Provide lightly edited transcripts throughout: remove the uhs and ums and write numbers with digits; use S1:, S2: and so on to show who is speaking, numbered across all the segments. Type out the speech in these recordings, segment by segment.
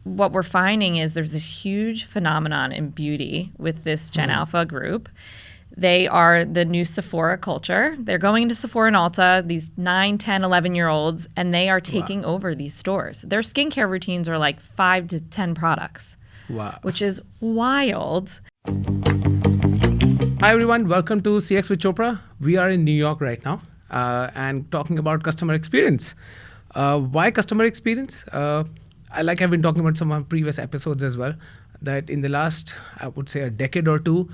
S1: what we're finding is there's this huge phenomenon in beauty with this Gen Apha group. They are the new Sephora culture. They're going into Sephora and Ulta, these 9, 10, 11-year-olds, and they are taking over these stores. Their skincare routines are like 5 to 10 products, which is wild.
S2: Hi, everyone. Welcome to CX with Chopra. We are in New York right now and talking about customer experience. Why customer experience? Like I've been talking about some of my previous episodes as well, that in the last, I would say, a decade or two,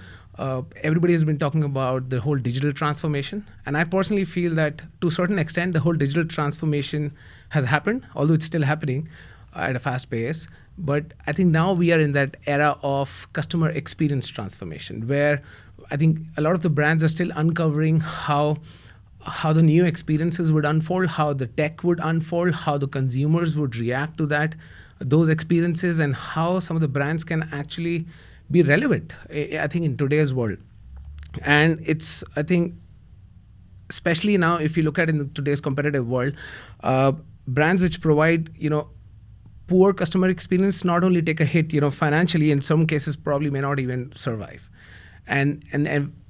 S2: everybody has been talking about the whole digital transformation. And I personally feel that to a certain extent, the whole digital transformation has happened, although it's still happening at a fast pace. But I think now we are in that era of customer experience transformation, where I think a lot of the brands are still uncovering how the new experiences would unfold, how the tech would unfold, how the consumers would react to those experiences, and how some of the brands can actually be relevant, I think, in today's world. And it's, I think, especially now, if you look at in today's competitive world, brands which provide, poor customer experience not only take a hit, financially, in some cases probably may not even survive. And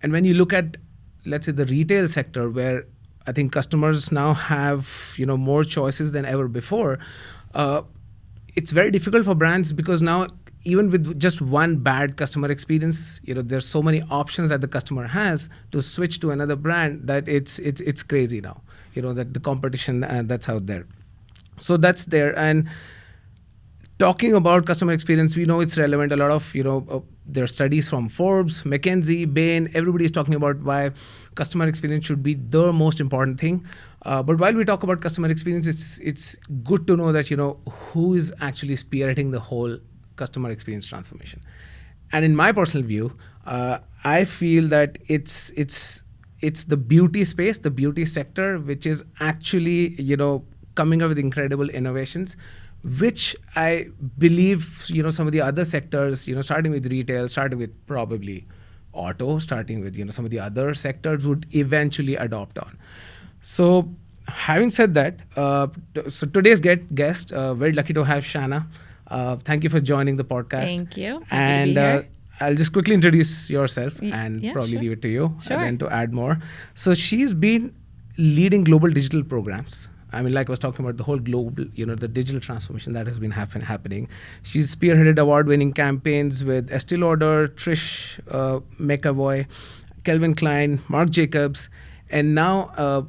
S2: when you look at, let's say, the retail sector, where I think customers now have, more choices than ever before, it's very difficult for brands, because now even with just one bad customer experience, there's so many options that the customer has to switch to another brand that it's crazy now, that the competition that's out there. So that's there. And talking about customer experience, we know it's relevant. A lot of, there are studies from Forbes, McKinsey, Bain, everybody is talking about why customer experience should be the most important thing. But while we talk about customer experience, it's good to know that, who is actually spearheading the whole customer experience transformation. And in my personal view, I feel that it's the beauty space, the beauty sector, which is actually, coming up with incredible innovations, which I believe, some of the other sectors, starting with retail, starting with probably auto, starting with, some of the other sectors would eventually adopt on. So having said that, so today's guest, very lucky to have Shanna. Thank you for joining the podcast.
S1: Thank you.
S2: Happy to be here. I'll just quickly introduce yourself and probably
S1: sure.
S2: leave it to you
S1: Sure.
S2: and then to add more. So she's been leading global digital programs. I mean, like I was talking about the whole global, the digital transformation that has been happening. She's spearheaded award-winning campaigns with Estee Lauder, Trish McAvoy, Calvin Klein, Marc Jacobs, and now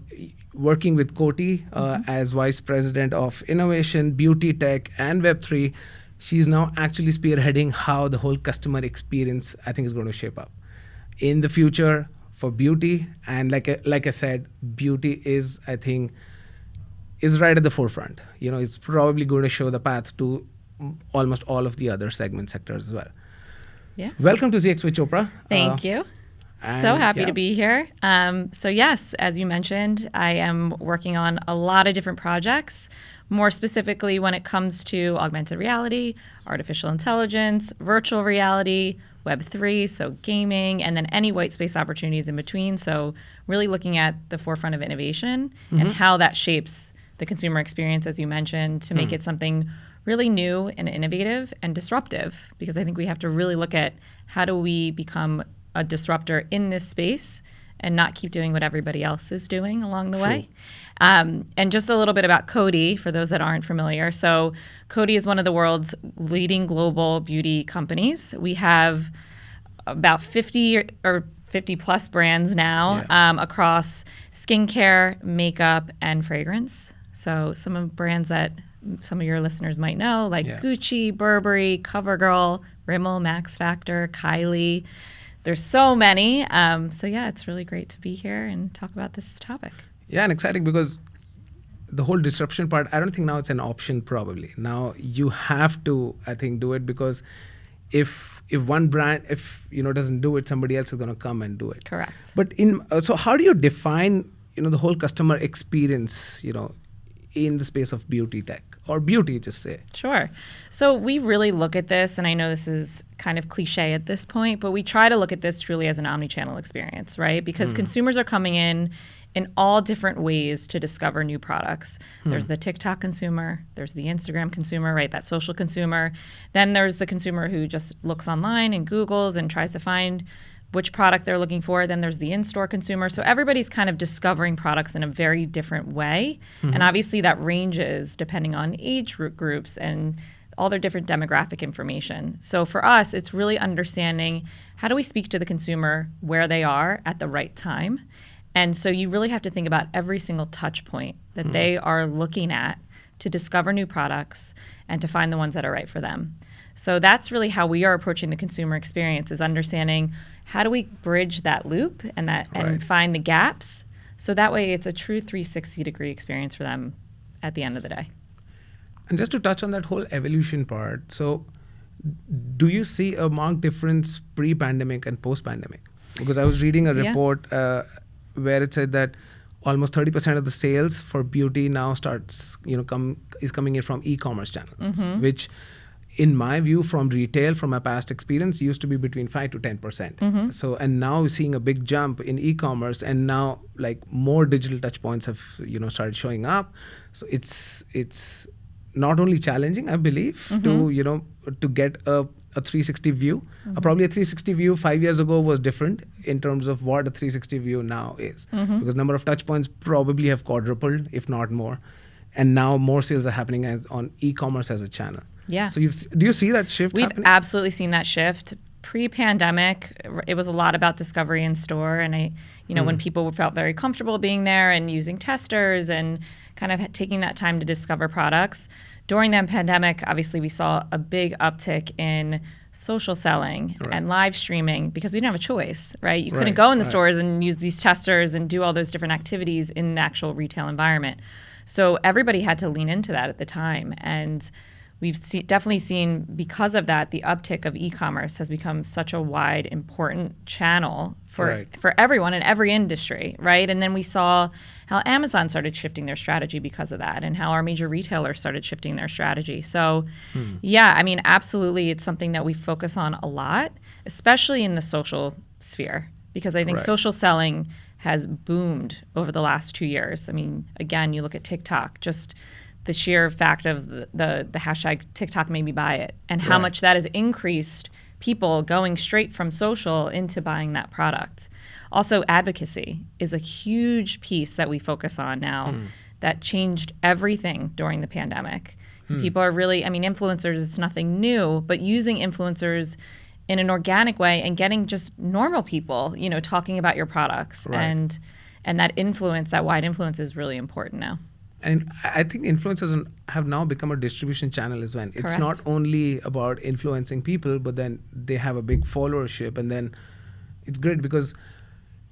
S2: working with Coty as Vice President of Innovation, Beauty Tech, and Web3. She's now actually spearheading how the whole customer experience, I think, is going to shape up in the future for beauty. And like I said, beauty is, I think, is right at the forefront. It's probably going to show the path to almost all of the other segment sectors as well.
S1: Yeah.
S2: So welcome to CX with Chopra.
S1: Thank you. So happy to be here. So yes, as you mentioned, I am working on a lot of different projects, more specifically when it comes to augmented reality, artificial intelligence, virtual reality, Web3, so gaming, and then any white space opportunities in between. So really looking at the forefront of innovation and how that shapes the consumer experience, as you mentioned, to make it something really new and innovative and disruptive, because I think we have to really look at how do we become a disruptor in this space and not keep doing what everybody else is doing along the way. And just a little bit about Coty, for those that aren't familiar. So Coty is one of the world's leading global beauty companies. We have about 50 plus brands now across skincare, makeup, and fragrance. So some of brands that some of your listeners might know, like Gucci, Burberry, CoverGirl, Rimmel, Max Factor, Kylie. There's so many. So yeah, it's really great to be here and talk about this topic.
S2: Yeah, and exciting because the whole disruption part, I don't think now it's an option probably. Now you have to, I think, do it, because if one brand, doesn't do it, somebody else is going to come and do it.
S1: Correct.
S2: But so how do you define, the whole customer experience, in the space of beauty tech or beauty, just say?
S1: Sure. So we really look at this, and I know this is kind of cliche at this point, but we try to look at this truly as an omnichannel experience, right? Because consumers are coming in in all different ways to discover new products. There's the TikTok consumer, there's the Instagram consumer, right? That social consumer. Then there's the consumer who just looks online and Googles and tries to find which product they're looking for. Then there's the in-store consumer. So everybody's kind of discovering products in a very different way. And obviously that ranges depending on age groups and all their different demographic information. So for us, it's really understanding how do we speak to the consumer where they are at the right time. And so you really have to think about every single touch point that they are looking at to discover new products and to find the ones that are right for them. So that's really how we are approaching the consumer experience, is understanding how do we bridge that loop and and find the gaps, so that way it's a true 360-degree experience for them at the end of the day.
S2: And just to touch on that whole evolution part, so do you see a marked difference pre-pandemic and post-pandemic? Because I was reading a report where it said that almost 30% of the sales for beauty now is coming in from e-commerce channels, which in my view, from retail, from my past experience, used to be between 5 to 10%. So, and now we're seeing a big jump in e-commerce, and now like more digital touch points have started showing up. So it's not only challenging, I believe, to get a 360 view. Probably a 360 view 5 years ago was different in terms of what a 360 view now is, because number of touch points probably have quadrupled, if not more, and now more sales are happening on e-commerce as a channel.
S1: Yeah.
S2: So do you see that shift happening?
S1: We've absolutely seen that shift. Pre-pandemic, it was a lot about discovery in store, and when people felt very comfortable being there and using testers and kind of taking that time to discover products. During the pandemic, obviously, we saw a big uptick in social selling and live streaming because we didn't have a choice, right? You couldn't go in the stores and use these testers and do all those different activities in the actual retail environment. So everybody had to lean into that at the time, and we've definitely seen, because of that, the uptick of e-commerce has become such a wide, important channel for everyone in every industry, right? And then we saw how Amazon started shifting their strategy because of that, and how our major retailers started shifting their strategy. So, yeah, I mean, absolutely, it's something that we focus on a lot, especially in the social sphere, because I think social selling has boomed over the last 2 years. I mean, again, you look at TikTok, just the sheer fact of the hashtag TikTok made me buy it, and how much that has increased people going straight from social into buying that product. Also, advocacy is a huge piece that we focus on now that changed everything during the pandemic. People are really, I mean, influencers, it's nothing new, but using influencers in an organic way and getting just normal people, talking about your products. And that influence, that wide influence, is really important now.
S2: And I think influencers have now become a distribution channel as well. It's not only about influencing people, but then they have a big followership. And then it's great because,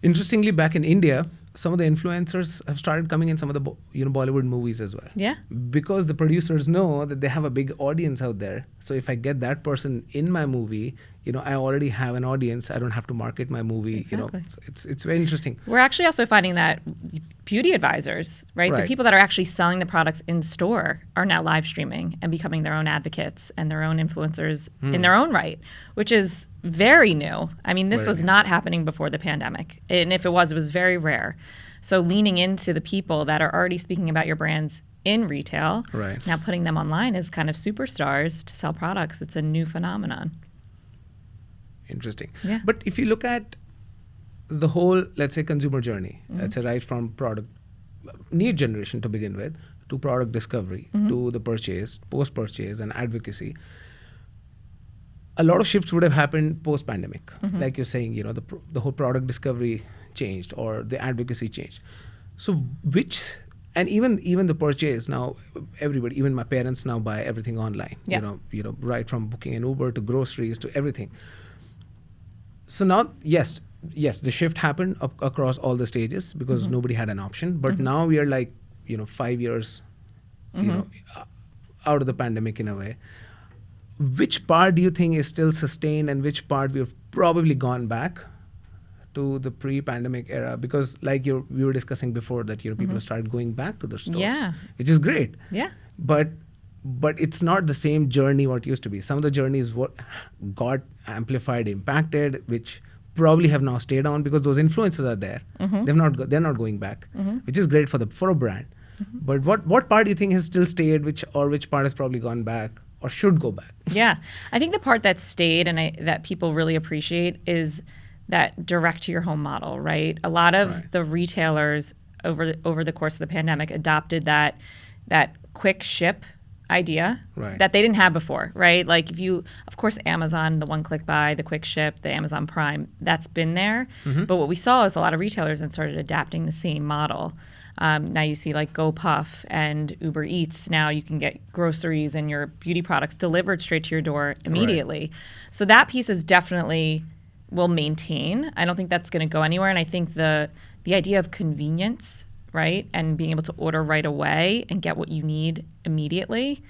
S2: interestingly, back in India, some of the influencers have started coming in some of the Bollywood movies as well. Yeah. Because the producers know that they have a big audience out there. So if I get that person in my movie, I already have an audience. I don't have to market my movie.
S1: Exactly.
S2: So it's very interesting.
S1: We're actually also finding that beauty advisors, right? The people that are actually selling the products in store are now live streaming and becoming their own advocates and their own influencers in their own right, which is very new. I mean, this was not happening before the pandemic. And if it was very rare. So leaning into the people that are already speaking about your brands in retail, now putting them online as kind of superstars to sell products, it's a new phenomenon.
S2: Interesting. Yeah. But if you look at the whole, let's say, consumer journey, let's say right from product need generation to begin with, to product discovery, to the purchase, post-purchase, and advocacy, a lot of shifts would have happened post-pandemic. Like you're saying, the whole product discovery changed, or the advocacy changed. So and even the purchase now, everybody, even my parents now buy everything online. Right from booking an Uber to groceries to everything. So now, yes, the shift happened across all the stages because nobody had an option. But now we are like, 5 years, out of the pandemic in a way. Which part do you think is still sustained, and which part we've probably gone back to the pre-pandemic era? Because like we were discussing before that, people started going back to the stores, which is great. Yeah. But it's not the same journey what used to be. Some of the journeys what got amplified, impacted, which probably have now stayed on because those influencers are there. They're not going back, which is great for a brand. But what part do you think has still stayed, which part has probably gone back or should go back?
S1: Yeah, I think the part that stayed and that people really appreciate is that direct to your home model, right? A lot of the retailers over the course of the pandemic adopted that quick ship idea that they didn't have before, right? Like of course, Amazon, the one-click buy, the quick ship, the Amazon Prime, that's been there. But what we saw is a lot of retailers that started adapting the same model. Now you see like GoPuff and Uber Eats. Now you can get groceries and your beauty products delivered straight to your door immediately. So that piece is definitely will maintain. I don't think that's going to go anywhere. And I think the idea of convenience, right, and being able to order right away and get what you need immediately,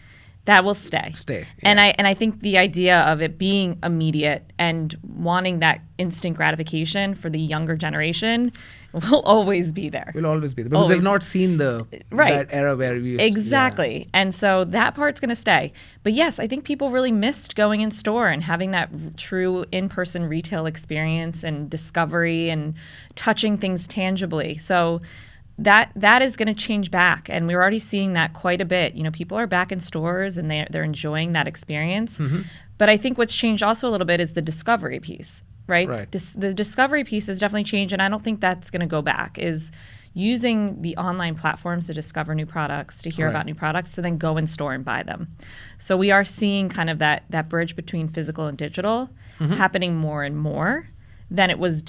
S1: that will stay.
S2: Yeah.
S1: And I think the idea of it being immediate and wanting that instant gratification for the younger generation will always be there.
S2: Will always be there because they've not seen that era where we used
S1: to. And so that part's going to stay. But yes, I think people really missed going in store and having that true in-person retail experience and discovery and touching things tangibly. So that is going to change back, and we're already seeing that quite a bit. People are back in stores and they're enjoying that experience. But I think what's changed also a little bit is the discovery piece, right? The discovery piece has definitely changed, and I don't think that's going to go back. Is using the online platforms to discover new products, to hear about new products, to then go in store and buy them. So we are seeing kind of that bridge between physical and digital happening more and more than it was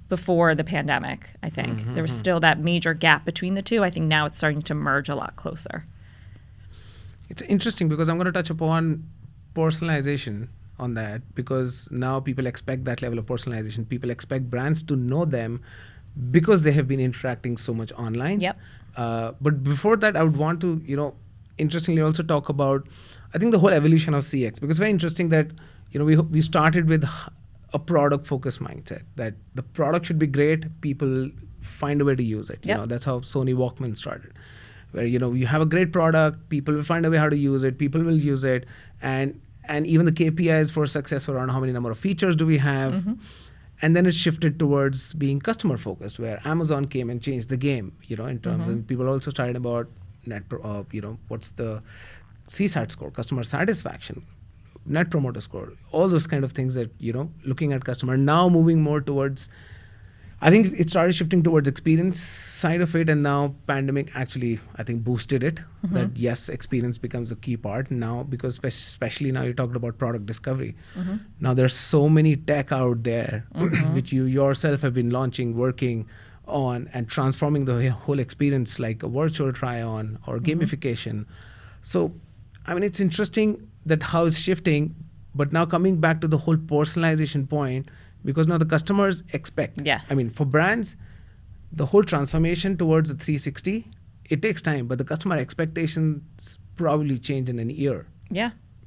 S1: before the pandemic, I think. There was still that major gap between the two. I think now it's starting to merge a lot closer.
S2: It's interesting because I'm going to touch upon personalization on that, because now people expect that level of personalization. People expect brands to know them because they have been interacting so much online. But before that, I would want to, interestingly also talk about, I think, the whole evolution of CX, because it's very interesting that, we started with a product-focused mindset, that the product should be great, people find a way to use it. That's how Sony Walkman started, where you have a great product, people will find a way how to use it, people will use it, and even the KPIs for success were around how many number of features do we have. And then it shifted towards being customer-focused, where Amazon came and changed the game, in terms of people also started about what's the CSAT score, customer satisfaction, Net Promoter Score, all those kind of things that, looking at customer. Now moving more towards, I think it started shifting towards experience side of it, and now pandemic actually, I think, boosted it. That yes, experience becomes a key part now, because especially now you talked about product discovery. Now there's so many tech out there, which you yourself have been launching, working on, and transforming the whole experience, like a virtual try-on or gamification. So, I mean, it's interesting that how it's shifting, but now coming back to the whole personalization point, because now the customers expect. I mean, for brands, the whole transformation towards the 360, it takes time, but the customer expectations probably change in an year.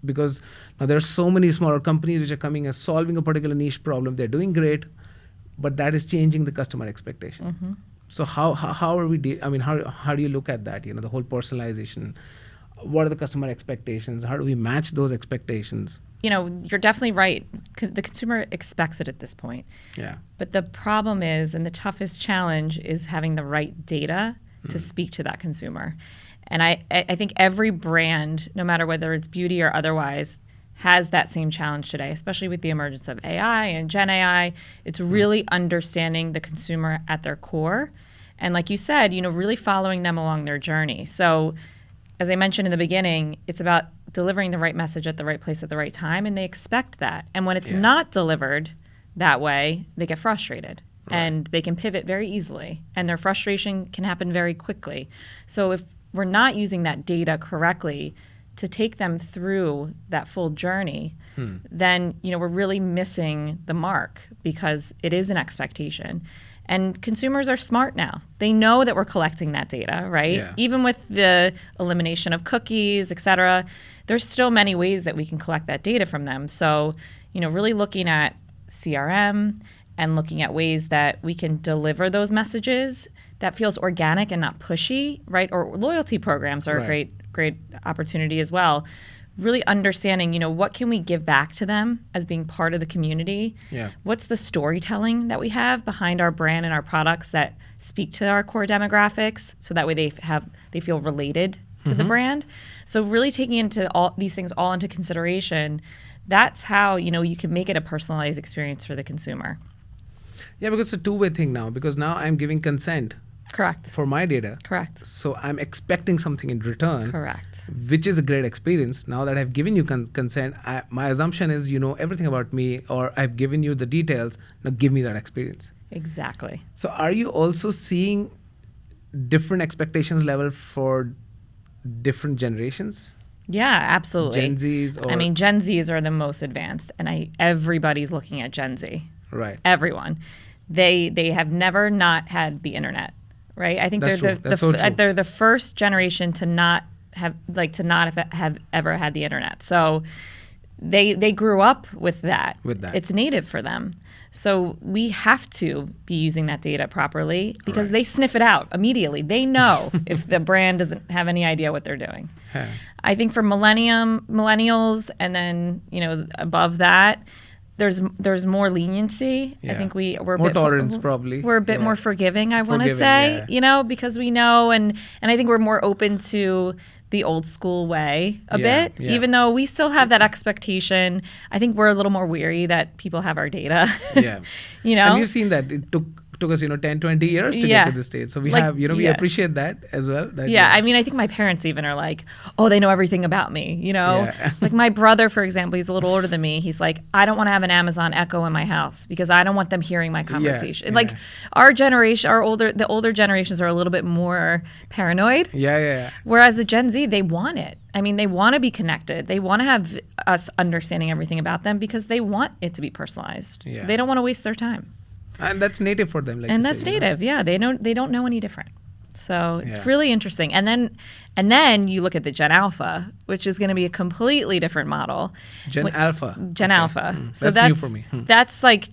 S2: Because now there are so many smaller companies which are coming and solving a particular niche problem. They're doing great, but that is changing the customer expectation. So how are we? How do you look at that? The whole personalization. What are the customer expectations? How do we match those expectations?
S1: You're definitely right. The consumer expects it at this point. But the problem is, and the toughest challenge is having the right data to speak to that consumer. And I think every brand, no matter whether it's beauty or otherwise, has that same challenge today, especially with the emergence of AI and Gen AI. It's really understanding the consumer at their core. And like you said, really following them along their journey. So as I mentioned in the beginning, it's about delivering the right message at the right place at the right time, and they expect that. And when it's not delivered that way, they get frustrated, and they can pivot very easily, and their frustration can happen very quickly. So if we're not using that data correctly to take them through that full journey, then we're really missing the mark, because it is an expectation. And consumers are smart now. They know that we're collecting that data, right? Even with the elimination of cookies, et cetera, there's still many ways that we can collect that data from them. So, really looking at CRM and looking at ways that we can deliver those messages that feels organic and not pushy, right? Or loyalty programs are a great opportunity as well. really understanding, what can we give back to them as being part of the community?
S2: Yeah.
S1: What's the storytelling that we have behind our brand and our products that speak to our core demographics, so that way they feel related to the brand. So really taking into all these things all into consideration, that's how you can make it a personalized experience for the consumer.
S2: Yeah, because it's a two-way thing now, because now I'm giving consent.
S1: Correct.
S2: For my data.
S1: Correct.
S2: So I'm expecting something in return.
S1: Correct.
S2: Which is a great experience. Now that I've given you consent, my assumption is you know everything about me, or I've given you the details. Now give me that experience.
S1: Exactly.
S2: So are you also seeing different expectations level for different generations?
S1: Yeah, absolutely.
S2: Gen Zs or...
S1: I mean, Gen Zs are the most advanced, and everybody's looking at Gen Z.
S2: Right.
S1: Everyone. They have never not had the internet, right? I think
S2: That's
S1: they're the first generation to not have ever had the internet. So they grew up with that. It's native for them. So we have to be using that data properly, because they sniff it out immediately. They know if the brand doesn't have any idea what they're doing.
S2: Yeah.
S1: I think for millennials, and then above that, there's more leniency.
S2: Yeah.
S1: I think we're
S2: more tolerance probably.
S1: We're a bit more forgiving, I want to say, because we know, and I think we're more open to the old school way a bit, even though we still have that expectation. I think we're a little more weary that people have our data.
S2: Yeah. And you've seen that it took us 10, 20 years to get to this stage. So we have, we appreciate that as well.
S1: I mean, I think my parents even are like, oh, they know everything about me, Like my brother, for example, he's a little older than me. He's like, I don't want to have an Amazon Echo in my house because I don't want them hearing my conversation. Like our generation, the older generations are a little bit more paranoid. Whereas the Gen Z, they want it. I mean, they want to be connected. They want to have us understanding everything about them because they want it to be personalized.
S2: Yeah.
S1: They don't want to waste their time.
S2: And that's native for them.
S1: And that's native. Yeah, they don't know any different. So it's really interesting. And then you look at the Gen Alpha, which is going to be a completely different model.
S2: Gen Alpha.
S1: So
S2: that's new for me.
S1: That's like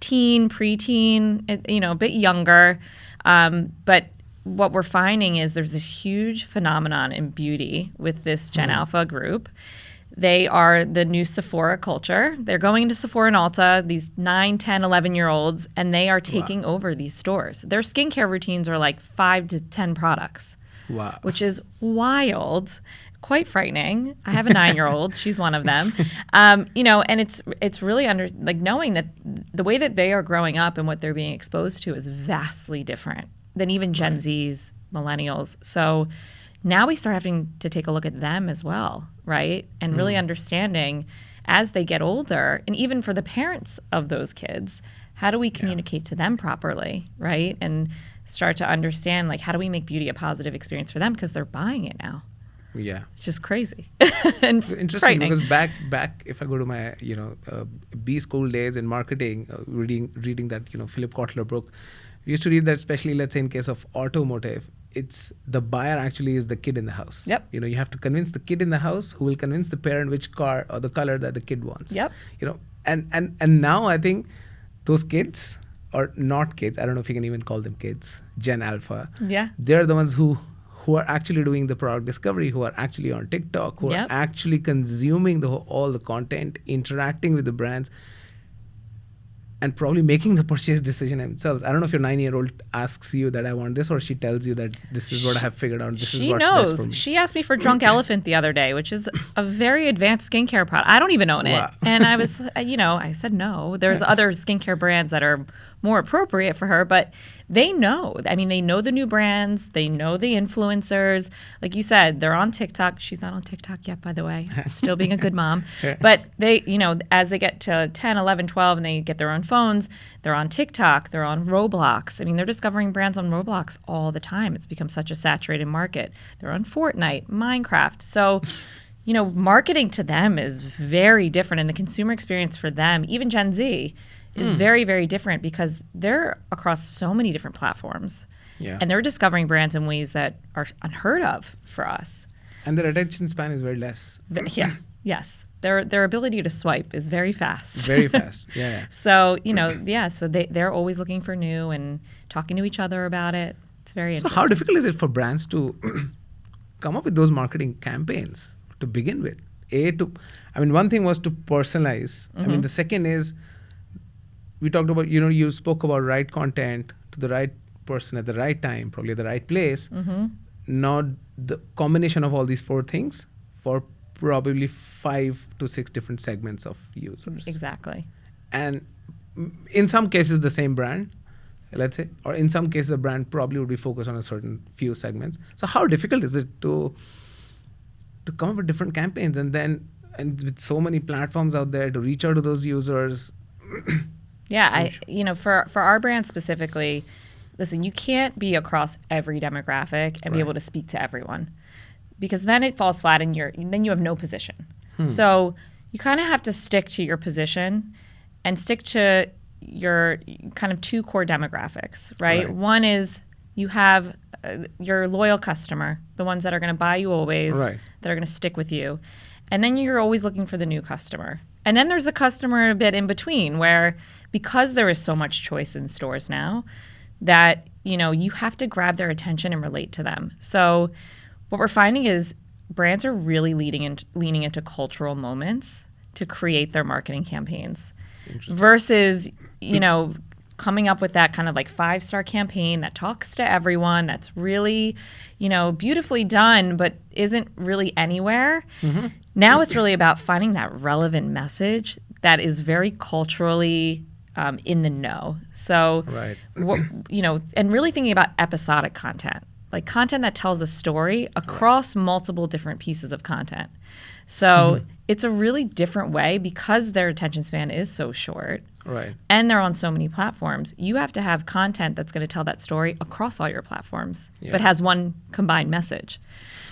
S1: teen, preteen, a bit younger. But what we're finding is there's this huge phenomenon in beauty with this Gen Alpha group. They are the new Sephora culture. They're going into Sephora and Ulta, these 9, 10, 11-year-olds, and they are taking over these stores. Their skincare routines are like 5 to 10 products, which is wild, quite frightening. I have a 9-year-old. She's one of them. And it's really knowing that the way that they are growing up and what they're being exposed to is vastly different than even Gen Zs, millennials. So now we start having to take a look at them as well, right? And really understanding as they get older, and even for the parents of those kids, how do we communicate to them properly, right? And start to understand, how do we make beauty a positive experience for them, because they're buying it now.
S2: Yeah.
S1: It's just crazy. And
S2: interesting, because back if I go to my B school days in marketing, reading that Philip Kotler book, we used to read that, especially let's say in case of automotive, it's the buyer actually is the kid in the house.
S1: Yep.
S2: You have to convince the kid in the house who will convince the parent which car or the color that the kid wants.
S1: Yep.
S2: And now I think those kids, or not kids, I don't know if you can even call them kids, Gen Alpha.
S1: Yeah.
S2: They're the ones who are actually doing the product discovery, who are actually on TikTok, who are actually consuming all the content, interacting with the brands, and probably making the purchase decision themselves. I don't know if your 9-year-old asks you that I want this, or she tells you that this is what I have figured out. This is what's best for me.
S1: She asked me for Drunk Elephant the other day, which is a very advanced skincare product. I don't even own it. And I was, I said no. There's other skincare brands that are more appropriate for her, but they know. I mean, they know the new brands. They know the influencers. Like you said, they're on TikTok. She's not on TikTok yet, by the way. Still being a good mom. But they, as they get to 10, 11, 12, and they get their own phones, they're on TikTok. They're on Roblox. I mean, they're discovering brands on Roblox all the time. It's become such a saturated market. They're on Fortnite, Minecraft. So, marketing to them is very different. And the consumer experience for them, even Gen Z, is very, very different, because they're across so many different platforms.
S2: Yeah.
S1: And they're discovering brands in ways that are unheard of for us.
S2: And their attention span is very less.
S1: Yes. Their ability to swipe is very fast.
S2: Very fast, yeah.
S1: So, so they're always looking for new and talking to each other about it. It's very interesting.
S2: So how difficult is it for brands to come up with those marketing campaigns to begin with? one thing was to personalize. The second is, we talked about, you spoke about right content to the right person at the right time, probably at the right place. Not the combination of all these four things for probably 5 to 6 different segments of users.
S1: Exactly.
S2: And in some cases, the same brand, let's say, or in some cases, a brand probably would be focused on a certain few segments. So how difficult is it to come up with different campaigns and with so many platforms out there to reach out to those users?
S1: Yeah, for our brand specifically, listen, you can't be across every demographic and be able to speak to everyone, because then it falls flat and then you have no position. So you kind of have to stick to your position and stick to your kind of 2 core demographics, right? One is you have your loyal customer, the ones that are going to buy you always, that are going to stick with you. And then you're always looking for the new customer. And then there's a customer a bit in between where, because there is so much choice in stores now, that you have to grab their attention and relate to them. So what we're finding is brands are really leaning into cultural moments to create their marketing campaigns, versus coming up with that kind of like 5-star campaign that talks to everyone, that's really beautifully done but isn't really anywhere. Now it's really about finding that relevant message that is very culturally in the know. So, and really thinking about episodic content, like content that tells a story across multiple different pieces of content. So it's a really different way, because their attention span is so short. And they're on so many platforms. You have to have content that's going to tell that story across all your platforms, but has one combined message.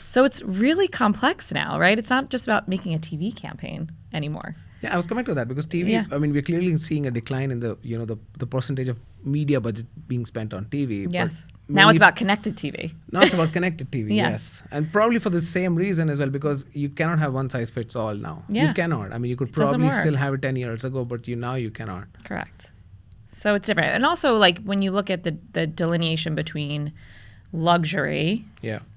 S1: So it's really complex now, right? It's not just about making a TV campaign anymore.
S2: Yeah, I was coming to that, because TV, we're clearly seeing a decline in the percentage of media budget being spent on TV.
S1: Yes. Now it's about connected TV.
S2: Now it's about connected TV, yes. And probably for the same reason as well, because you cannot have one size fits all now. You cannot. You could probably still have it 10 years ago, but now you cannot.
S1: Correct. So it's different. And also, like, when you look at the delineation between luxury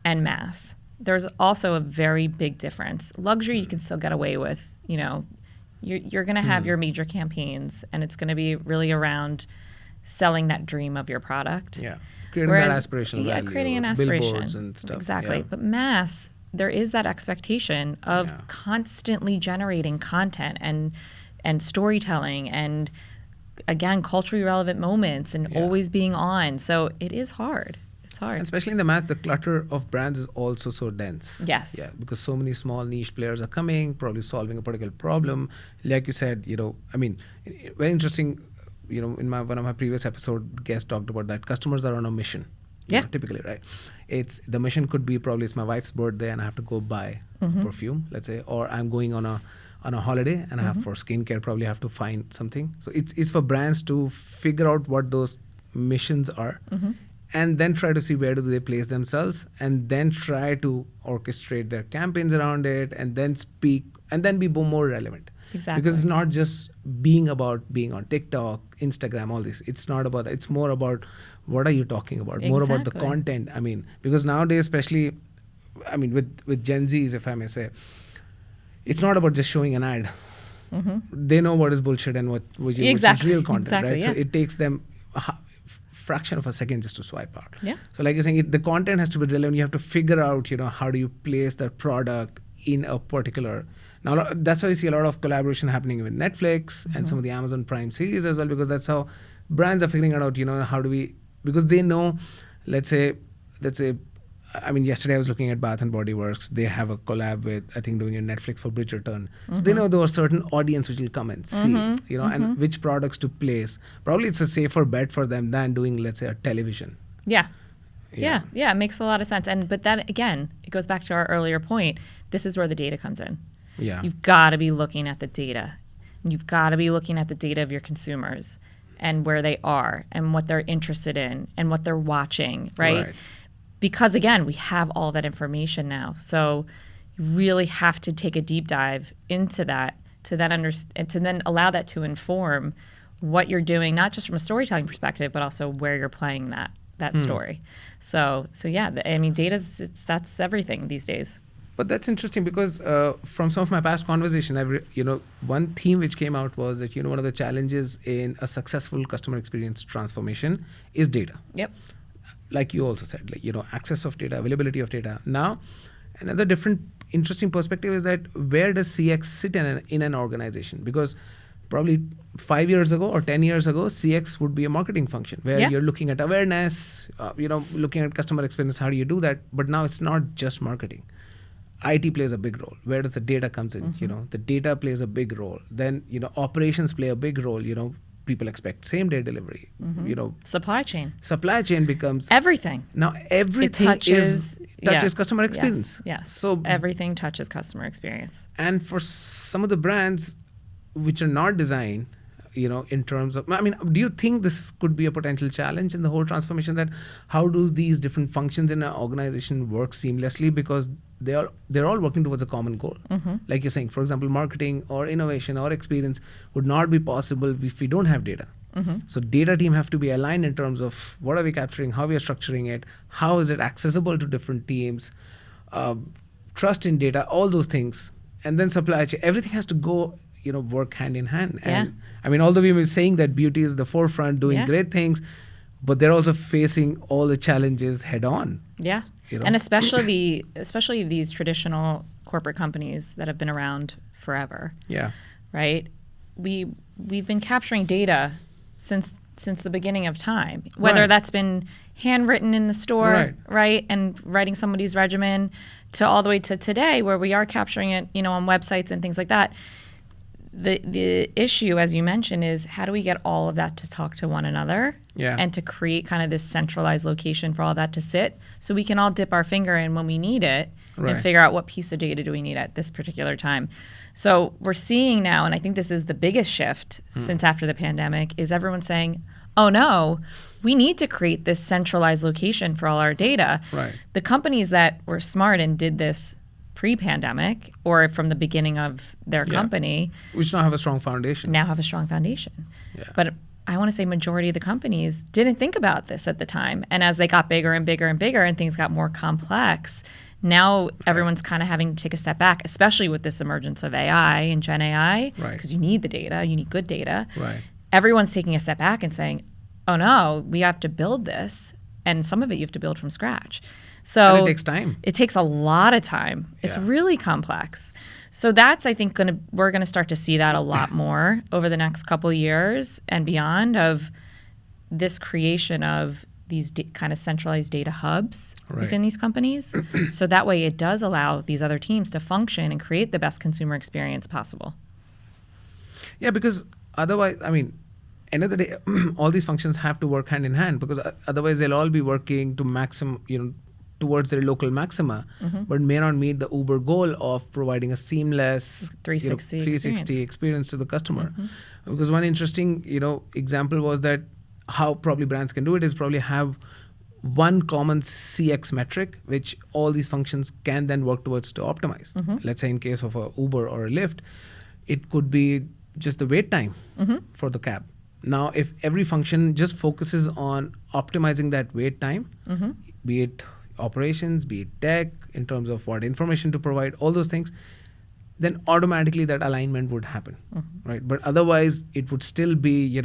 S1: and mass, there's also a very big difference. Luxury, you can still get away with, you're going to have your major campaigns, and it's going to be really around selling that dream of your product.
S2: Creating that aspirational value.
S1: Creating an aspiration.
S2: Billboards and stuff.
S1: Exactly. But mass, there is that expectation of constantly generating content and storytelling and, again, culturally relevant moments and always being on. So it is hard. It's hard.
S2: And especially in the mass, the clutter of brands is also so dense.
S1: Yes.
S2: Yeah, because so many small niche players are coming, probably solving a particular problem. Like you said, very interesting. In one of my previous episodes, guest talked about that customers are on a mission. Typically, right? The mission could be, probably it's my wife's birthday and I have to go buy perfume, let's say, or I'm going on a holiday and I have, for skincare, probably have to find something. So it's for brands to figure out what those missions are, and then try to see where do they place themselves, and then try to orchestrate their campaigns around it, and then speak, and then be more relevant.
S1: Exactly.
S2: Because it's not just being about being on TikTok, Instagram, all this. It's not about that. It's more about what are you talking about? More about the content. Because nowadays, especially, with Gen Zs, if I may say, it's not about just showing an ad. They know what is bullshit and what is real content, right? So it takes them a fraction of a second just to swipe out. So like you're saying, the content has to be relevant. You have to figure out, how do you place that product in a particular. Now, that's why we see a lot of collaboration happening with Netflix and some of the Amazon Prime series as well, because that's how brands are figuring out, how do we, because they know, let's say, yesterday I was looking at Bath and Body Works. They have a collab with, I think, doing a Netflix for Bridgerton. So they know there are certain audience which will come and see, and which products to place. Probably it's a safer bet for them than doing, let's say, a television.
S1: Yeah, it makes a lot of sense. But then again, it goes back to our earlier point. This is where the data comes in. You've got to be looking at the data. You've got to be looking at the data of your consumers and where they are and what they're interested in and what they're watching, right? Because, again, we have all that information now. So you really have to take a deep dive into that to then allow that to inform what you're doing, not just from a storytelling perspective, but also where you're playing that story. So yeah, data, that's everything these days.
S2: But that's interesting because from some of my past conversation, one theme which came out was that one of the challenges in a successful customer experience transformation is data.
S1: Yep.
S2: Like you also said, access of data, availability of data. Now, another different interesting perspective is that where does CX sit in an organization? Because probably 5 years ago or 10 years ago, CX would be a marketing function where you're looking at awareness, looking at customer experience. How do you do that? But now it's not just marketing. IT plays a big role. Where does the data comes in? The data plays a big role. Then operations play a big role. People expect same day delivery.
S1: Supply chain.
S2: Supply chain becomes
S1: everything.
S2: Now everything touches customer experience.
S1: Yes. So everything touches customer experience.
S2: And for some of the brands which are not designed, in terms of, do you think this could be a potential challenge in the whole transformation, that how do these different functions in an organization work seamlessly, because they're all working towards a common goal? Like you're saying, for example, marketing or innovation or experience would not be possible if we don't have data. So data team have to be aligned in terms of what are we capturing, how we are structuring it, how is it accessible to different teams, trust in data, all those things. And then supply chain, everything has to go work hand in hand. And although we were saying that beauty is the forefront doing great things, but they're also facing all the challenges head on.
S1: Yeah. And especially these traditional corporate companies that have been around forever.
S2: Yeah.
S1: Right? We've been capturing data since the beginning of time, whether that's been handwritten in the store, right? And writing somebody's regimen, to all the way to today where we are capturing it, on websites and things like that. The issue, as you mentioned, is how do we get all of that to talk to one another and to create kind of this centralized location for all that to sit, so we can all dip our finger in when we need it and figure out what piece of data do we need at this particular time. So we're seeing now, and I think this is the biggest shift since after the pandemic, is everyone saying, oh no, we need to create this centralized location for all our data.
S2: Right.
S1: The companies that were smart and did this pre-pandemic or from the beginning of their company,
S2: which now have a strong foundation.
S1: But I want to say majority of the companies didn't think about this at the time. And as they got bigger and bigger and bigger and things got more complex, now everyone's kind of having to take a step back, especially with this emergence of AI and Gen AI, because you need the data, you need good data. Everyone's taking a step back and saying, oh no, we have to build this. And some of it you have to build from scratch. So
S2: and it takes time.
S1: It takes a lot of time. It's really complex. So that's, I think, we're going to start to see that a lot more over the next couple of years and beyond, of this creation of these kind of centralized data hubs within these companies. So that way it does allow these other teams to function and create the best consumer experience possible.
S2: Yeah, because otherwise, end of the day, all these functions have to work hand in hand, because otherwise they'll all be working to towards their local maxima, but may not meet the Uber goal of providing a seamless 360 experience to the customer. Because one interesting example was that how probably brands can do it is probably have one common CX metric which all these functions can then work towards to optimize. Let's say in case of a Uber or a Lyft, it could be just the wait time for the cab. Now, if every function just focuses on optimizing that wait time, be it operations, be it tech, in terms of what information to provide, all those things, then automatically that alignment would happen, right? But otherwise, it would still be,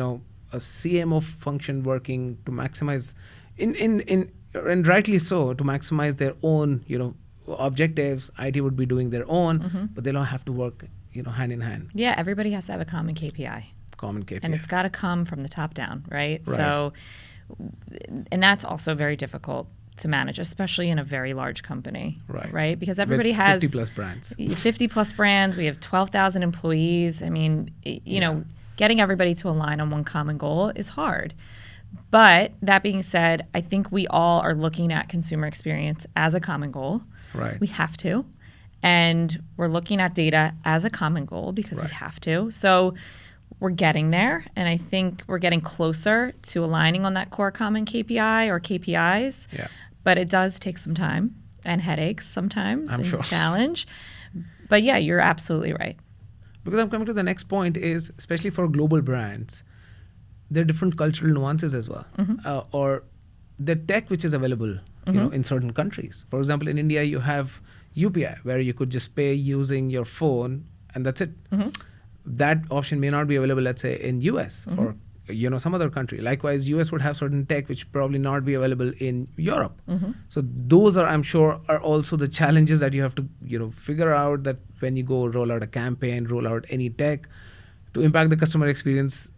S2: a CMO function working to maximize, and rightly so, to maximize their own, objectives. IT would be doing their own, but they'll all have to work, hand in hand.
S1: Yeah, everybody has to have a common KPI. And it's got to come from the top down, right? So, and that's also very difficult to manage, especially in a very large company, right? Because everybody has
S2: 50 plus brands.
S1: 50 plus brands. We have 12,000 employees. Getting everybody to align on one common goal is hard. But that being said, I think we all are looking at consumer experience as a common goal. We have to. And we're looking at data as a common goal because we have to. So we're getting there, and I think we're getting closer to aligning on that core common KPI or KPIs. But it does take some time and headaches sometimes, and challenge. But yeah, you're absolutely right.
S2: Because I'm coming to the next point is, especially for global brands, there are different cultural nuances as well, or the tech which is available, in certain countries. For example, in India, you have UPI, where you could just pay using your phone and that's it.
S1: Mm-hmm.
S2: That option may not be available, let's say, in US
S1: Mm-hmm.
S2: or some other country. Likewise, US would have certain tech which probably not be available in Europe.
S1: Mm-hmm.
S2: So those are, I'm sure, are also the challenges that you have to figure out, that when you go roll out a campaign, roll out any tech to impact the customer experience.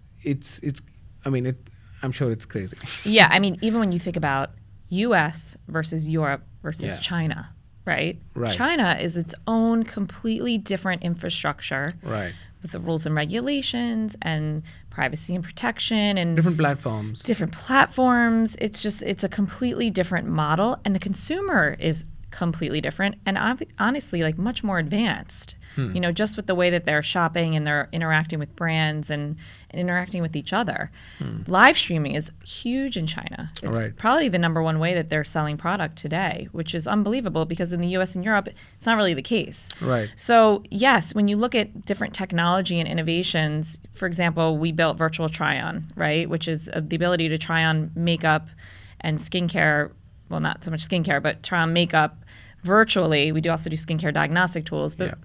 S2: I'm sure it's crazy.
S1: Yeah, I mean, even when you think about US versus Europe versus
S2: Yeah.
S1: China, right?
S2: Right.
S1: China is its own completely different infrastructure
S2: Right.
S1: with the rules and regulations and privacy and protection and
S2: Different platforms.
S1: It's a completely different model, and the consumer is completely different and honestly like much more advanced. Just with the way that they're shopping and they're interacting with brands and interacting with each other. Live streaming is huge in China. It's
S2: Right.
S1: probably the number one way that they're selling product today, which is unbelievable because in the US and Europe, it's not really the case.
S2: Right.
S1: So yes, when you look at different technology and innovations, for example, we built virtual try-on, right? Which is the ability to try on makeup and skincare, well, not so much skincare, but try on makeup virtually. We do also do skincare diagnostic tools, but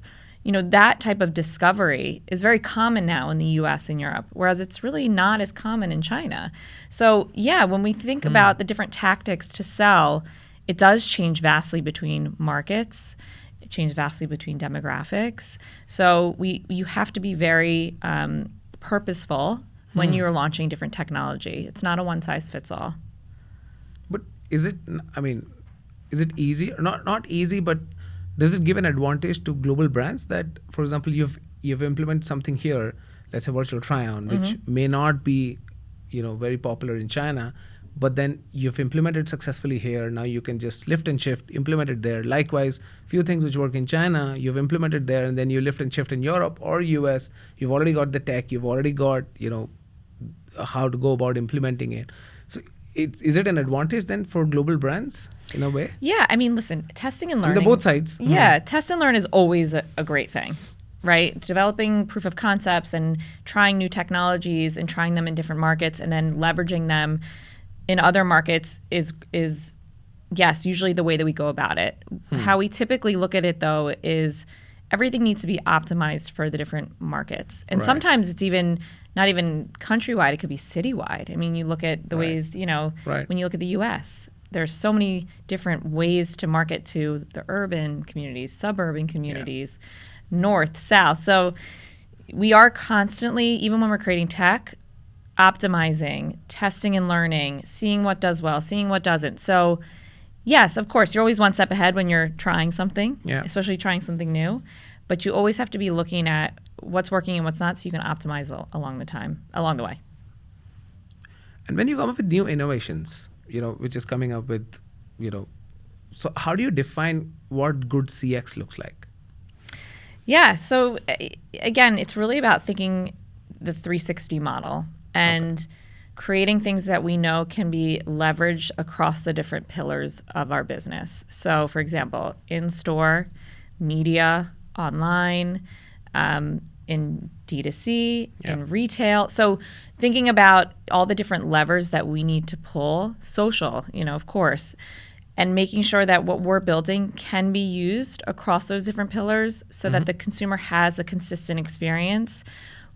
S1: that type of discovery is very common now in the US and Europe, whereas it's really not as common in China. So yeah, when we think about the different tactics to sell, it does change vastly between markets. It changes vastly between demographics. So you have to be very purposeful when you're launching different technology. It's not a one size fits all.
S2: But is it easy? Not easy, but does it give an advantage to global brands that, for example, you've implemented something here, let's say virtual try-on, which may not be, very popular in China, but then you've implemented successfully here. Now you can just lift and shift, implement it there. Likewise, few things which work in China, you've implemented there, and then you lift and shift in Europe or US. You've already got the tech. You've already got, how to go about implementing it. So is it an advantage then for global brands in a way?
S1: Yeah, I mean, listen, testing and learning.
S2: On the both sides.
S1: Yeah, test and learn is always a great thing, right? Developing proof of concepts and trying new technologies and trying them in different markets and then leveraging them in other markets is yes, usually the way that we go about it. How we typically look at it, though, is everything needs to be optimized for the different markets. And sometimes it's not even countrywide, it could be citywide. I mean, you look at the ways, when you look at the US, there's so many different ways to market to the urban communities, suburban communities, north, south. So we are constantly, even when we're creating tech, optimizing, testing and learning, seeing what does well, seeing what doesn't. So yes, of course, you're always one step ahead when you're trying something, especially trying something new. But you always have to be looking at what's working and what's not so you can optimize along the way.
S2: And when you come up with new innovations, which is coming up with, so how do you define what good CX looks like?
S1: Yeah, so again, it's really about thinking the 360 model and creating things that we know can be leveraged across the different pillars of our business. So for example, in-store, media, online, in D2C, in retail. So thinking about all the different levers that we need to pull, social, of course, and making sure that what we're building can be used across those different pillars so that the consumer has a consistent experience.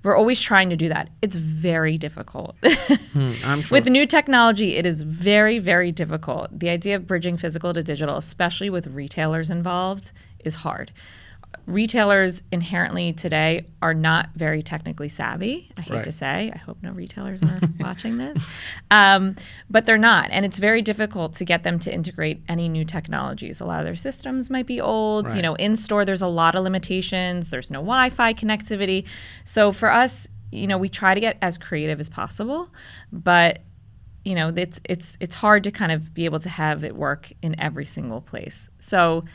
S1: We're always trying to do that. It's very difficult.
S2: I'm sure.
S1: With new technology, it is very, very difficult. The idea of bridging physical to digital, especially with retailers involved, is hard. Retailers inherently today are not very technically savvy, I hate to say. I hope no retailers are watching this. But they're not. And it's very difficult to get them to integrate any new technologies. A lot of their systems might be old. In-store, there's a lot of limitations. There's no Wi-Fi connectivity. So for us, we try to get as creative as possible. But, it's hard to kind of be able to have it work in every single place. So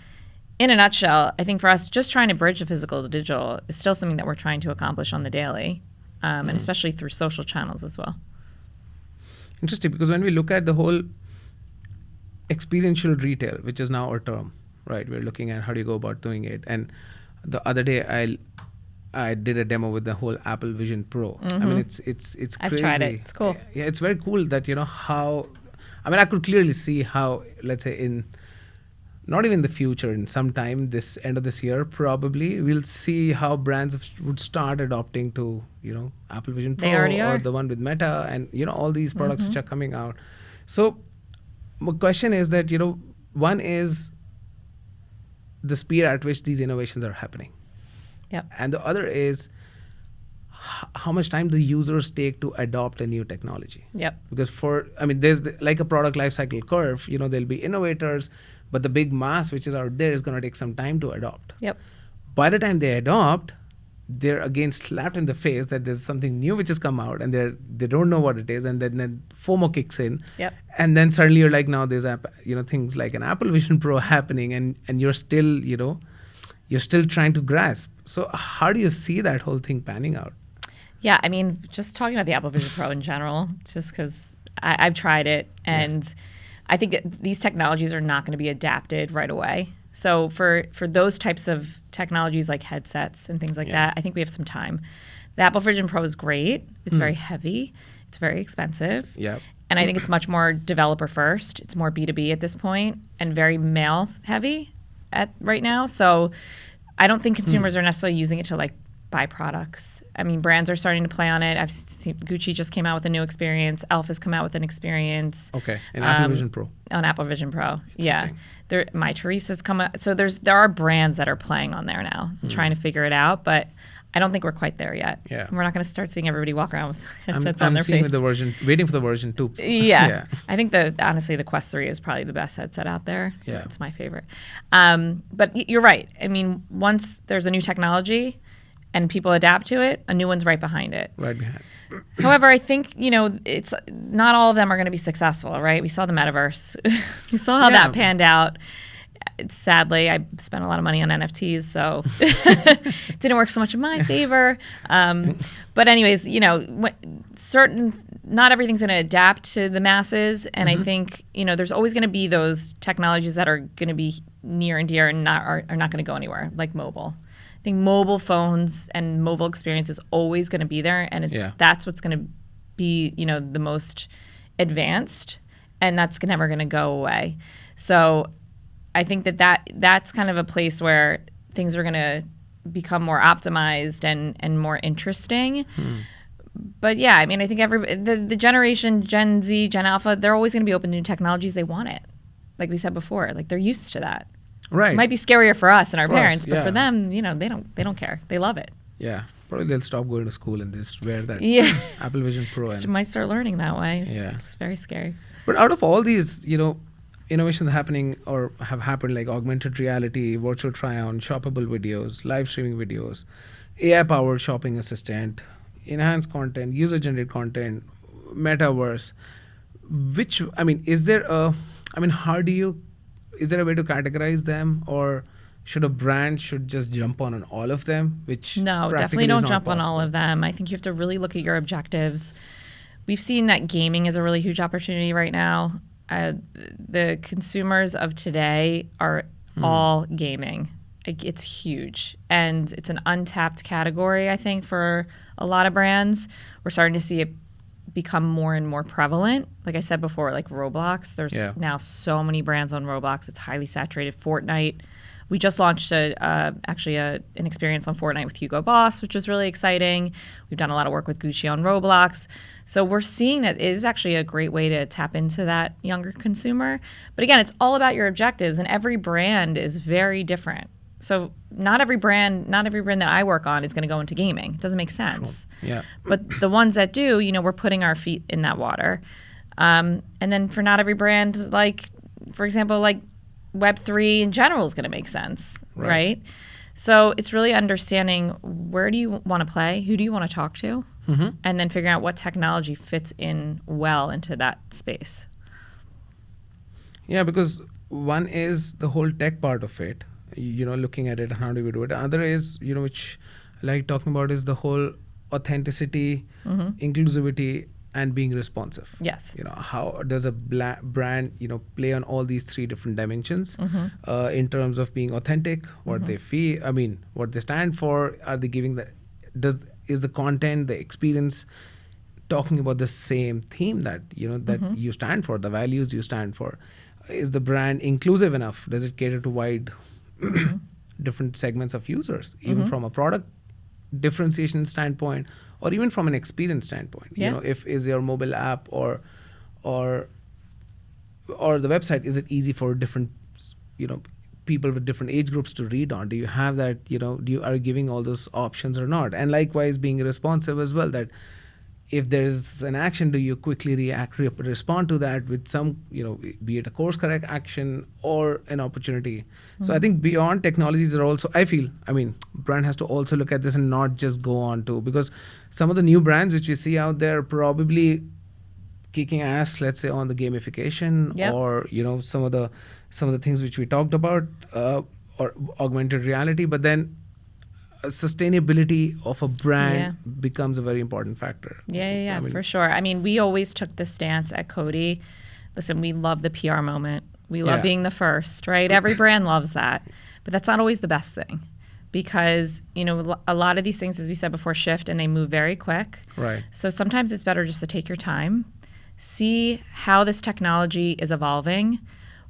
S1: in a nutshell, I think for us, just trying to bridge the physical to digital is still something that we're trying to accomplish on the daily, and especially through social channels as well.
S2: Interesting, because when we look at the whole experiential retail, which is now our term, right? We're looking at how do you go about doing it. And the other day, I did a demo with the whole Apple Vision Pro. I mean, it's crazy.
S1: I've tried it. It's cool.
S2: Yeah, it's very cool that, how, I could clearly see how, let's say not even the future, in some time, this end of this year, probably, we'll see how brands would start adopting to, Apple Vision Pro
S1: They already
S2: or
S1: are.
S2: the one with Meta and, all these products which are coming out. So my question is that, one is the speed at which these innovations are happening.
S1: Yep.
S2: And the other is how much time do users take to adopt a new technology?
S1: Yep.
S2: Because there's like a product life cycle curve, there'll be innovators, but the big mass which is out there is going to take some time to adopt.
S1: Yep.
S2: By the time they adopt, they're again slapped in the face that there's something new which has come out and they don't know what it is, and then FOMO kicks in.
S1: Yep.
S2: And then suddenly you're like, now there's things like an Apple Vision Pro happening, and you're still, you're still trying to grasp. So how do you see that whole thing panning out?
S1: Yeah, I mean, just talking about the Apple Vision Pro in general, just because I've tried it, and I think these technologies are not going to be adapted right away. So for those types of technologies like headsets and things like that, I think we have some time. The Apple Vision Pro is great. It's very heavy. It's very expensive.
S2: Yeah.
S1: And I think it's much more developer first. It's more B2B at this point and very male heavy right now. So I don't think consumers are necessarily using it to like buy products. I mean, brands are starting to play on it. I've seen Gucci just came out with a new experience. Elf's come out with an experience.
S2: Okay, in Apple Vision Pro.
S1: On Apple Vision Pro, yeah. My Teresa's come out. So there are brands that are playing on there now, trying to figure it out. But I don't think we're quite there yet.
S2: Yeah.
S1: We're not going to start seeing everybody walk around with headsets on their
S2: face. Waiting for the version 2.
S1: Yeah. I think honestly, the Quest 3 is probably the best headset out there.
S2: Yeah.
S1: It's my favorite. But you're right. I mean, once there's a new technology and people adapt to it, a new one's right behind it.
S2: Right behind.
S1: However, I think, it's not all of them are going to be successful, right? We saw the metaverse. We saw how that panned out. Sadly, I spent a lot of money on NFTs, so it didn't work so much in my favor. But anyways, not everything's going to adapt to the masses, and I think there's always going to be those technologies that are going to be near and dear and are not going to go anywhere, like mobile. I think mobile phones and mobile experience is always going to be there, and that's what's going to be the most advanced, and that's never going to go away. So I think that's kind of a place where things are going to become more optimized and more interesting. But yeah, I mean, I think the generation, Gen Z, Gen Alpha, they're always going to be open to new technologies. They want it. Like we said before, like they're used to that.
S2: Right.
S1: It might be scarier for us and our parents, but for them, they don't care. They love it.
S2: Yeah. Probably they'll stop going to school and just wear that Apple Vision Pro.
S1: So might start learning that way.
S2: Yeah.
S1: It's very scary.
S2: But out of all these, innovations happening or have happened, like augmented reality, virtual try-on, shoppable videos, live streaming videos, AI-powered shopping assistant, enhanced content, user-generated content, metaverse, is there a way to categorize them, or should a brand just jump on all of them?
S1: No, definitely don't jump on all of them. I think you have to really look at your objectives. We've seen that gaming is a really huge opportunity right now. The consumers of today are all gaming. It's huge, and it's an untapped category, I think, for a lot of brands. We're starting to see it become more and more prevalent. Like I said before, like Roblox, there's now so many brands on Roblox. It's highly saturated. Fortnite. We just launched an experience on Fortnite with Hugo Boss, which was really exciting. We've done a lot of work with Gucci on Roblox. So we're seeing that it is actually a great way to tap into that younger consumer. But again, it's all about your objectives, and every brand is very different. So not every brand that I work on is going to go into gaming. It doesn't make sense.
S2: Sure. Yeah.
S1: But the ones that do, we're putting our feet in that water. And then for not every brand, like, for example, like Web3 in general is going to make sense, right? So it's really understanding where do you want to play, who do you want to talk to, and then figuring out what technology fits in well into that space.
S2: Yeah, because one is the whole tech part of it, looking at it, how do we do it. The other is, which I like talking about, is the whole authenticity, inclusivity, and being responsive.
S1: Yes.
S2: How does a brand, play on all these three different dimensions in terms of being authentic, what they feel, what they stand for, are they giving is the content, the experience talking about the same theme that, that you stand for, the values you stand for. Is the brand inclusive enough? Does it cater to wide different segments of users, even from a product differentiation standpoint, or even from an experience standpoint?
S1: Yeah.
S2: You know, if is your mobile app or the website, is it easy for different, you know, people with different age groups to read on? Do you have that, you know, are you giving all those options or not? And likewise, being responsive as well, that if there's an action, do you quickly respond to that with some, you know, be it a course correct action or an opportunity? So I think beyond technologies are also, brand has to also look at this and not just go on to, because some of the new brands which we see out there are probably kicking ass, let's say, on the gamification or, you know, some of the things which we talked about, or augmented reality, but then sustainability of a brand becomes a very important factor.
S1: Yeah, for sure. I mean, we always took the stance at Coty. Listen, we love the PR moment. We love being the first, right? Every brand loves that. But that's not always the best thing, because, you know, a lot of these things, as we said before, shift and they move very quick.
S2: Right.
S1: So sometimes it's better just to take your time, see how this technology is evolving,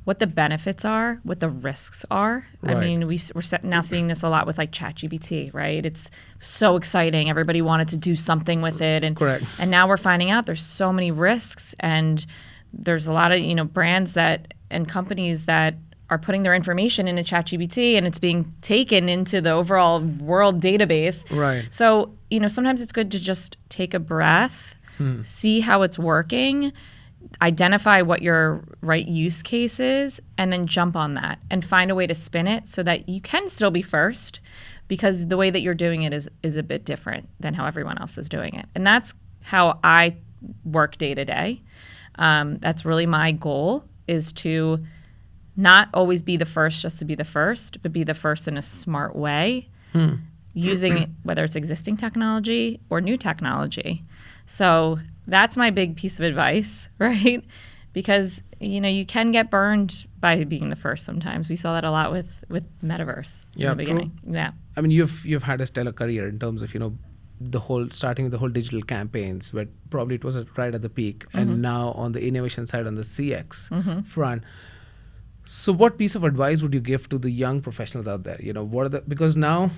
S1: what the benefits are, what the risks are.
S2: Right.
S1: I mean, we're now seeing this a lot with like ChatGPT, right? It's so exciting. Everybody wanted to do something with it. And,
S2: correct.
S1: And now we're finding out there's so many risks, and there's a lot of, you know, brands that and companies that are putting their information into ChatGPT, and it's being taken into the overall world database.
S2: Right.
S1: So, you know, sometimes it's good to just take a breath, see how it's working, identify what your right use case is, and then jump on that and find a way to spin it so that you can still be first, because the way that you're doing it is a bit different than how everyone else is doing it. And that's how I work day to day. That's really my goal, is to not always be the first just to be the first, but be the first in a smart way, using whether it's existing technology or new technology. So that's my big piece of advice, right? Because, you know, you can get burned by being the first sometimes. We saw that a lot with Metaverse in the beginning.
S2: True.
S1: Yeah.
S2: I mean, you've had a stellar career in terms of, you know, starting with the whole digital campaigns, but probably it was right at the peak, and now on the innovation side, on the CX front. So what piece of advice would you give to the young professionals out there? You know, because now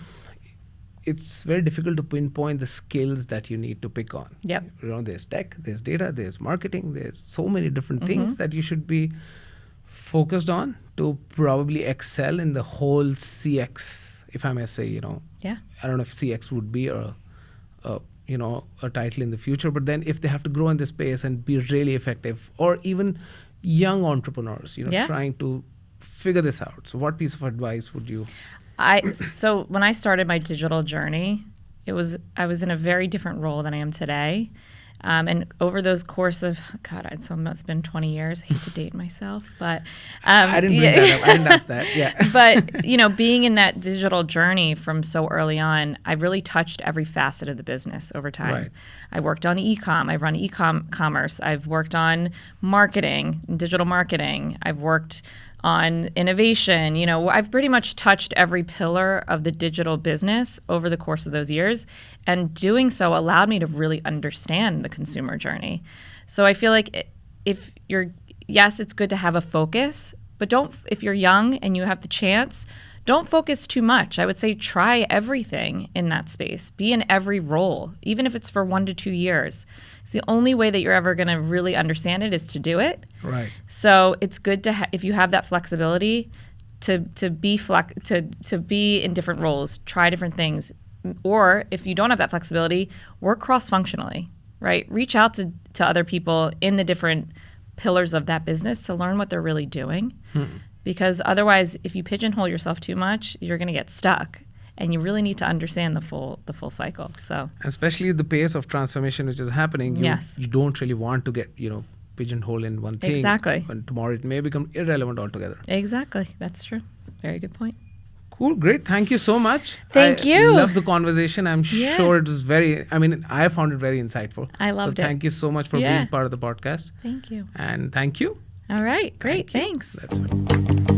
S2: it's very difficult to pinpoint the skills that you need to pick on.
S1: Yep.
S2: You know, there's tech, there's data, there's marketing, there's so many different things that you should be focused on to probably excel in the whole CX, if I may say, you know.
S1: Yeah.
S2: I don't know if CX would be a title in the future, but then if they have to grow in this space and be really effective, or even young entrepreneurs, you know, trying to figure this out. So what piece of advice would you?
S1: So when I started my digital journey, I was in a very different role than I am today. And over those course of, it's almost been 20 years. I hate to date myself, but
S2: I didn't bring that up. I didn't ask that. Yeah.
S1: But, you know, being in that digital journey from so early on, I've really touched every facet of the business over time.
S2: Right.
S1: I worked on e-com. I've run commerce. I've worked on marketing, digital marketing. I've worked on innovation. You know, I've pretty much touched every pillar of the digital business over the course of those years, and doing so allowed me to really understand the consumer journey. So I feel like yes, it's good to have a focus, but if you're young and you have the chance, don't focus too much. I would say try everything in that space. Be in every role, even if it's for 1 to 2 years. It's the only way that you're ever going to really understand it is to do it.
S2: Right.
S1: So it's good to if you have that flexibility to be in different roles, try different things, or if you don't have that flexibility, work cross-functionally. Right. Reach out to other people in the different pillars of that business to learn what they're really doing. Because otherwise, if you pigeonhole yourself too much, you're going to get stuck. And you really need to understand the full cycle. So,
S2: especially the pace of transformation which is happening, you don't really want to get, you know, pigeonholed in one thing.
S1: Exactly.
S2: And tomorrow it may become irrelevant altogether.
S1: Exactly. That's true. Very good point.
S2: Cool. Great. Thank you so much.
S1: Thank you.
S2: I love the conversation. I'm sure it was I found it very insightful.
S1: I loved it.
S2: So thank you so much for being part of the podcast.
S1: Thank you.
S2: And thank you.
S1: All right. Great. Thanks.
S2: That's fine.